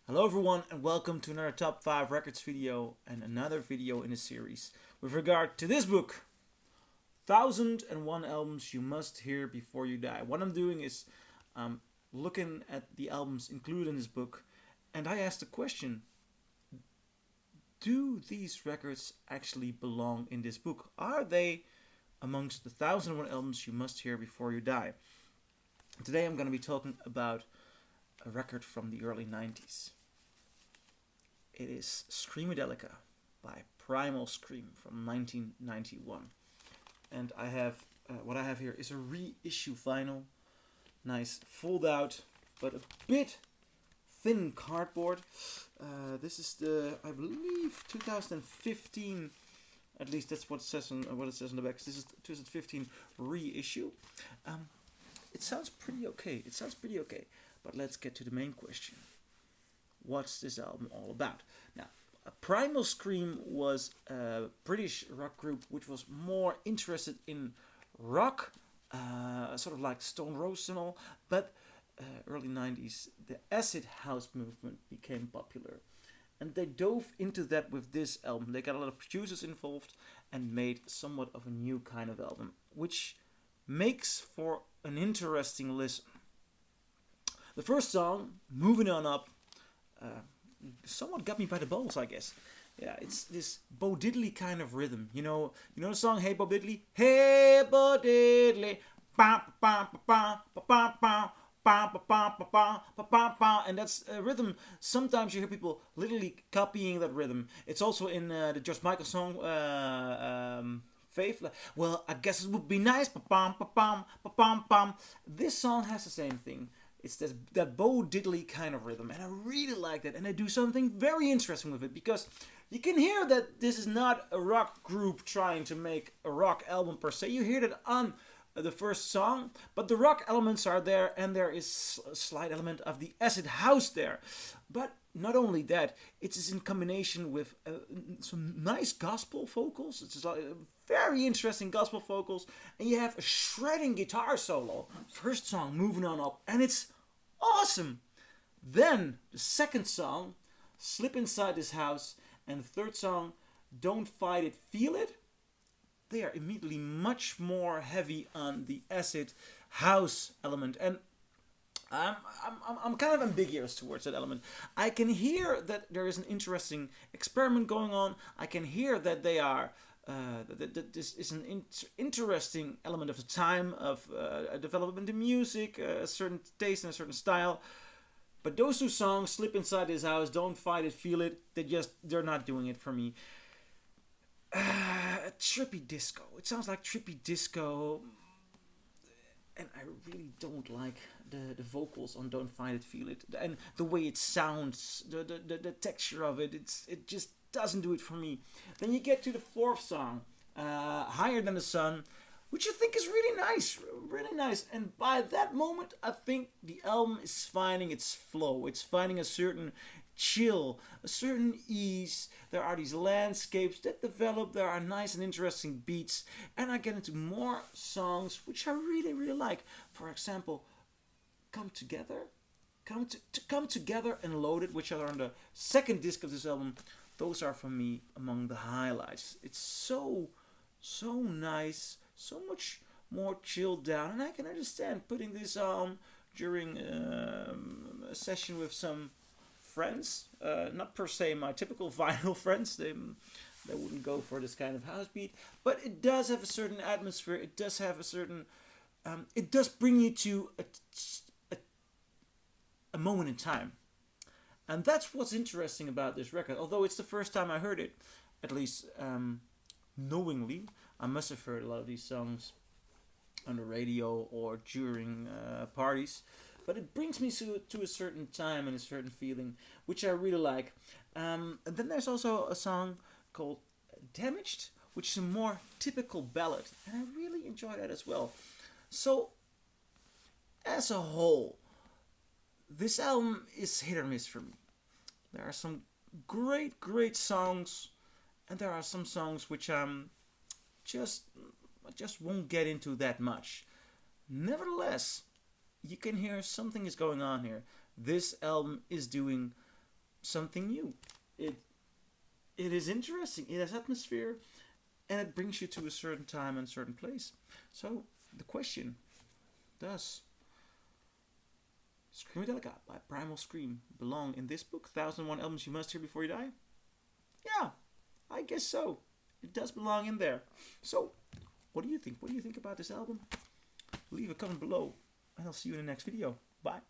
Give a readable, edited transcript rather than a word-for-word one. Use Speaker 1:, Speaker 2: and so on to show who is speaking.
Speaker 1: Hello everyone and welcome to another top 5 records video and another video in a series with regard to this book, 1001 Albums You Must Hear Before You Die. What I'm doing is looking at the albums included in this book, and I asked the question, do these records actually belong in this book? Are they amongst the 1001 albums you must hear before you die? Today I'm going to be talking about a record from the early 90s. It is Screamadelica by Primal Scream from 1991. And I have what I have here is a reissue vinyl. Nice fold out, but a bit thin cardboard. This is the, I believe, 2015. At least that's what it says on the back. This is 2015 reissue. It sounds pretty okay. But let's get to the main question. What's this album all about? Now, Primal Scream was a British rock group which was more interested in rock, sort of like Stone Roses and all, but early 90s, the acid house movement became popular. And they dove into that with this album. They got a lot of producers involved and made somewhat of a new kind of album, which makes for an interesting listen. The first song, Moving On Up, somewhat got me by the balls, I guess. Yeah, it's this Bo Diddley kind of rhythm. You know the song Hey Bo Diddley? Hey Bo Diddley. And that's a rhythm. Sometimes you hear people literally copying that rhythm. It's also in the George Michael song Faith. Well, I guess it would be nice. This song has the same thing. It's that Bo Diddley kind of rhythm, and I really like that. And they do something very interesting with it, because you can hear that this is not a rock group trying to make a rock album per se. You hear that on the first song, but the rock elements are there, and there is a slight element of the acid house there. But not only that, it's in combination with some nice gospel vocals. It's very interesting gospel vocals, and you have a shredding guitar solo. First song, Moving On Up, and it's awesome. Then the second song, Slip Inside This House, and the third song, Don't Fight It, Feel It. They are immediately much more heavy on the acid house element, and I'm kind of ambiguous towards that element. I can hear that there is an interesting experiment going on. I can hear that they are that this is an interesting element of the time of a development in music, a certain taste and a certain style. But those two songs, Slip Inside This House, Don't Fight It, Feel It, they're not doing it for me. Trippy disco. It sounds like trippy disco, and I really don't like the vocals on Don't Fight It, Feel It, and the way it sounds, the texture of it. It just doesn't do it for me. Then you get to the fourth song, Higher Than the Sun, which I think is really nice, really nice. And by that moment, I think the album is finding its flow. It's finding a certain chill, a certain ease. There are these landscapes that develop. There are nice and interesting beats, and I get into more songs which I really, really like. For example, Come Together, Come Together and Loaded, which are on the second disc of this album. Those are for me among the highlights. It's so nice, so much more chilled down, and I can understand putting this on during a session with some friends. Not per se my typical vinyl friends. They wouldn't go for this kind of house beat, but it does have a certain atmosphere. It does have a certain. It does bring you to a moment in time. And that's what's interesting about this record. Although it's the first time I heard it, at least knowingly, I must have heard a lot of these songs on the radio or during parties. But it brings me to a certain time and a certain feeling, which I really like. And then there's also a song called Damaged, which is a more typical ballad. And I really enjoy that as well. So, as a whole, this album is hit or miss for me. There are some great songs, and there are some songs which I just won't get into that much. Nevertheless, you can hear something is going on here. This album is doing something new. It is interesting. It has atmosphere, and it brings you to a certain time and a certain place. So the question: does Screamadelica by Primal Scream belong in this book, 1001 Albums You Must Hear Before You Die? Yeah, I guess so. It does belong in there. So, what do you think? What do you think about this album? Leave a comment below, and I'll see you in the next video. Bye.